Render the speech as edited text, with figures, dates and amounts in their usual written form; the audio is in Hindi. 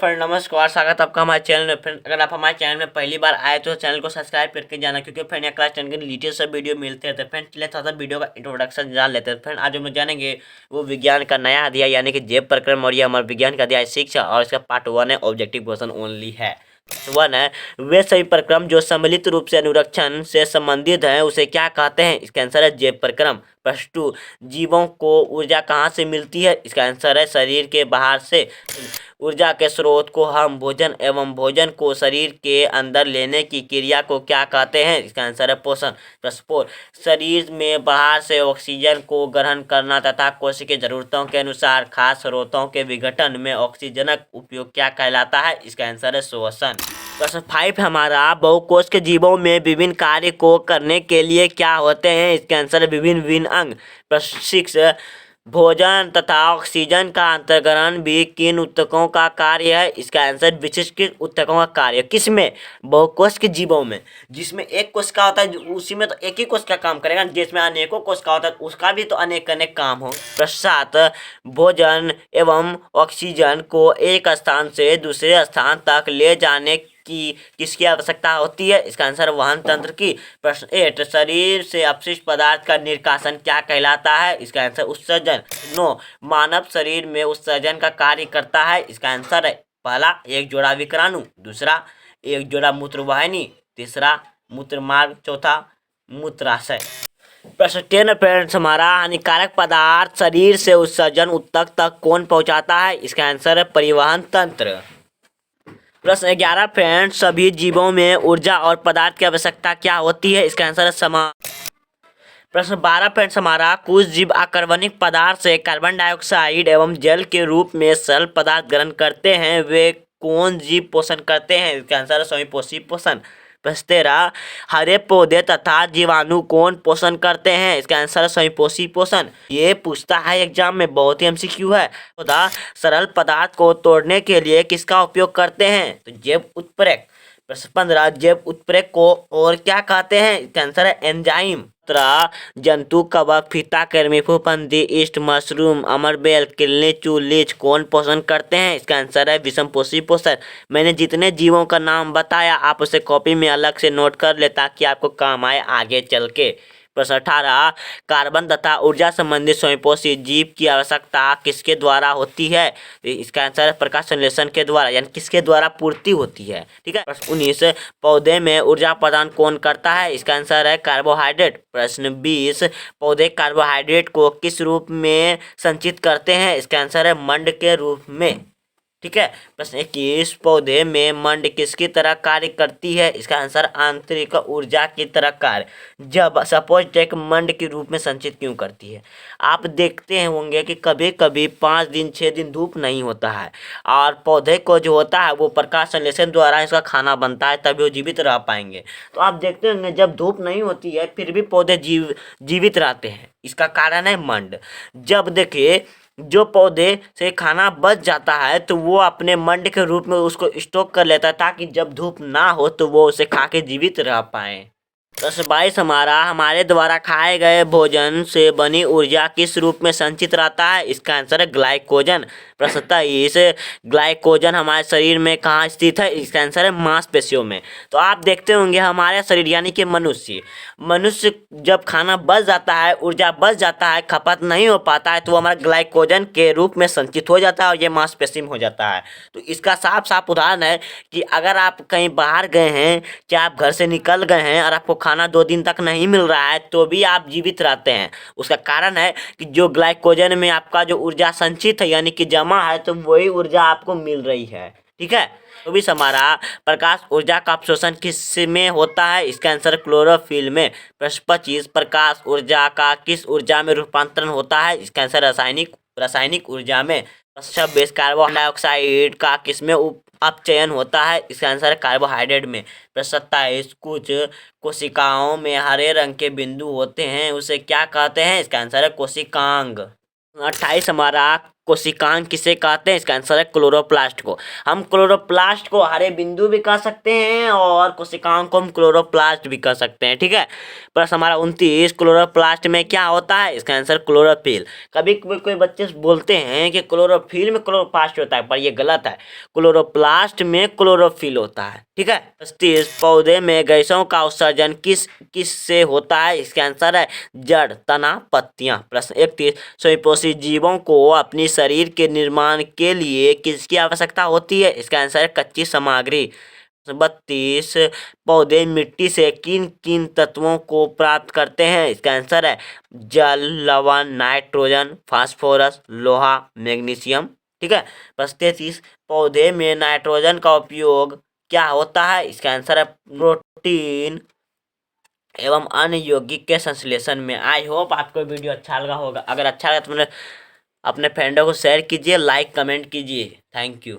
फ्रेंड, नमस्कार। स्वागत आपका हमारे चैनल में। फ्रेंड, अगर आप हमारे चैनल में पहली बार आए तो चैनल को सब्सक्राइब करके जाना, क्योंकि फ्रेंड यहाँ क्लास 10 के लेटेस्ट सब वीडियो मिलते हैं। तो फ्रेंड चलिए थोड़ा सा वीडियो का इंट्रोडक्शन जान लेते हैं। फ्रेंड आज हम लोग जानेंगे वो विज्ञान का नया अध्याय यानी कि जैव प्रक्रम, और ये हमारे विज्ञान का अध्याय 6 है और इसका पार्ट 1 है, ऑब्जेक्टिव क्वेश्चन ओनली है। 1 है, वे सभी प्रक्रम जो सम्मिलित रूप से अनुरक्षण से संबंधित हैं उसे क्या कहते हैं? इसका आंसर है जैव प्रक्रम। प्रश्न 2, जीवों को ऊर्जा कहाँ से मिलती है? इसका आंसर है शरीर के बाहर से। ऊर्जा के स्रोत को हम भोजन एवं भोजन को शरीर के अंदर लेने की क्रिया को क्या कहते हैं? इसका आंसर है पोषण। प्रश्न 4, शरीर में बाहर से ऑक्सीजन को ग्रहण करना तथा कोशिकीय जरूरतों के अनुसार खास स्रोतों के विघटन में ऑक्सीजनक उपयोग क्या कहलाता है? इसका आंसर है श्वसन। प्रश्न 5 हमारा, बहुकोश के जीवों में विभिन्न कार्य को करने के लिए क्या होते हैं? इसका आंसर है विभिन्न अंग। प्रश्न 6, भोजन तथा ऑक्सीजन का अंतर्ग्रहण भी किन ऊतकों का कार्य है? इसका आंसर विशिष्ट ऊतकों का कार्य। किसमें? बहुकोश के जीवों में। जिसमें एक कोश का होता है उसी में तो एक ही कोश का काम करेगा, जिसमें अनेकों कोश का होता है उसका भी तो अनेक अनेक काम हो। प्रश्न 7, भोजन एवं ऑक्सीजन को एक स्थान से दूसरे स्थान तक ले जाने की किसकी आवश्यकता होती है? इसका आंसर वहन तंत्र की। प्रश्न 8, शरीर से अपशिष्ट पदार्थ का निष्कासन क्या कहलाता है? इसका आंसर उत्सर्जन। 9, मानव शरीर में उत्सर्जन का कार्य करता है। इसका आंसर है पहला एक जोड़ा विकराणु, दूसरा एक जोड़ा मूत्रवाहिनी, तीसरा मूत्रमार्ग, चौथा मूत्राशय। प्रश्न 10 फ्रेंड्स हमारा, हानिकारक पदार्थ शरीर से उत्सर्जन ऊतक तक कौन पहुंचाता है? इसका आंसर है परिवहन तंत्र। प्रश्न 11 फ्रेंड्स, सभी जीवों में ऊर्जा और पदार्थ की आवश्यकता क्या होती है? इसका आंसर है समान। प्रश्न 12 फ्रेंड्स हमारा, कुछ जीव अकार्बनिक पदार्थ से कार्बन डाइऑक्साइड एवं जल के रूप में सरल पदार्थ ग्रहण करते हैं, वे कौन जीव पोषण करते हैं? इसका आंसर है स्वयंपोषी पोषण। प्रश्न 13, हरे पौधे तथा जीवाणु कौन पोषण करते हैं? इसका आंसर है स्वयंपोषी पोषण। ये पूछता है एग्जाम में, बहुत ही एमसीक्यू है। पौधा सरल पदार्थ को तोड़ने के लिए किसका उपयोग करते हैं? तो जैव उत्प्रेरक। प्रश्न 15, जैव उत्प्रेरक को और क्या कहते हैं? इसका आंसर है एंजाइम। जंतु, कवक, फीता, कृमि, फफूंदी, ईस्ट, मशरूम, अमरबेल, किलनी, चूल, लीच कौन पोषण करते हैं? इसका आंसर है विषमपोषी पोषण। मैंने जितने जीवों का नाम बताया आप उसे कॉपी में अलग से नोट कर ले ताकि आपको काम आए आगे चल के। प्रश्न 18, कार्बन तथा ऊर्जा संबंधी स्वयंपोषी जीव की आवश्यकता किसके द्वारा होती है? इसका आंसर है प्रकाश संश्लेषण के द्वारा, यानी किसके द्वारा पूर्ति होती है। ठीक है। प्रश्न 19, पौधे में ऊर्जा प्रदान कौन करता है? इसका आंसर है कार्बोहाइड्रेट। प्रश्न 20, पौधे कार्बोहाइड्रेट को किस रूप में संचित करते हैं? इसका आंसर है मंड के रूप में। ठीक है। प्रश्न 21, पौधे में मंड किसकी तरह कार्य करती है? इसका आंसर आंतरिक ऊर्जा की तरह कार्य। जब सपोज एक मंड के रूप में संचित क्यों करती है? आप देखते हैं होंगे कि कभी कभी 5 दिन 6 दिन धूप नहीं होता है और पौधे को जो होता है वो प्रकाश संश्लेषण द्वारा इसका खाना बनता है, तभी वो जीवित रह पाएंगे। तो आप देखते होंगे जब धूप नहीं होती है फिर भी पौधे जीवित रहते हैं। इसका कारण है मंड। जब देखिए जो पौधे से खाना बच जाता है तो वो अपने मंड के रूप में उसको स्टॉक कर लेता है ताकि जब धूप ना हो तो वो उसे खा के जीवित रह पाए। प्रश्न 22 हमारा, हमारे द्वारा खाए गए भोजन से बनी ऊर्जा किस रूप में संचित रहता है? इसका आंसर है ग्लाइकोजन। प्रश्न 23, ग्लाइकोजन हमारे शरीर में कहाँ स्थित है? इसका आंसर है मांसपेशियों में। तो आप देखते होंगे हमारे शरीर यानी कि मनुष्य जब खाना बच जाता है, ऊर्जा बच जाता है, खपत नहीं हो पाता है तो वो हमारा ग्लाइकोजन के रूप में संचित हो जाता है और ये मांसपेशी में हो जाता है। तो इसका साफ साफ उदाहरण है कि अगर आप कहीं बाहर गए हैं, चाहे आप घर से निकल गए हैं और आपको खाना 2 दिन तक नहीं मिल रहा है तो भी आप जीवित रहते हैं। उसका कारण है कि जो ग्लाइकोजन में आपका जो ऊर्जा संचित है यानी कि जमा है तो वही ऊर्जा आपको मिल रही है। ठीक है। तो भी हमारा, प्रकाश ऊर्जा का अवशोषण किस में होता है? इसका आंसर क्लोरोफिल में। प्रश्न 25, प्रकाश ऊर्जा का किस ऊर्जा में रूपांतरण होता है? इसका आंसर रासायनिक ऊर्जा में। प्रश्न 26, कार्बन डाइऑक्साइड का किसमें अपचयन होता है? इसका आंसर है कार्बोहाइड्रेट में। प्रश्न 27, कुछ कोशिकाओं में हरे रंग के बिंदु होते हैं उसे क्या कहते हैं? इसका आंसर है कोशिकांग। 28 हमारा, कोशिकांग किसे कहते हैं? इसका आंसर है क्लोरोप्लास्ट को। हम क्लोरोप्लास्ट को हरे बिंदु भी कह सकते हैं और कोशिकांग को हम क्लोरोप्लास्ट भी कह सकते हैं। ठीक है, प्रश्न हमारा 29, क्लोरोप्लास्ट में क्या होता है? इसका आंसर क्लोरोफिल। कभी कोई बच्चे बोलते हैं कि क्लोरोफिल में क्लोरोप्लास्ट होता है, पर ये गलत है, क्लोरोप्लास्ट में क्लोरोफिल होता है। ठीक है। 35, पौधे में गैसों का उत्सर्जन किस से होता है? इसका आंसर है जड़, तना, पत्तियां। प्रश्न 31, स्वयंपोषी जीवों को अपनी शरीर के निर्माण के लिए किसकी आवश्यकता होती है? इसका आंसर है कच्ची सामग्री। 32, पौधे मिट्टी से किन किन तत्वों को प्राप्त करते हैं? इसका आंसर है जल, लवण, नाइट्रोजन, फास्फोरस, लोहा, मैग्नीशियम। ठीक है। प्रश्न 33, पौधे में नाइट्रोजन का उपयोग क्या होता है? इसका आंसर है प्रोटीन एवं अन्य यौगिक के संश्लेषण में। आई होप आपको वीडियो अच्छा लगा होगा। अगर अच्छा लगा तो अपने फ्रेंडों को शेयर कीजिए, लाइक कमेंट कीजिए। Thank you.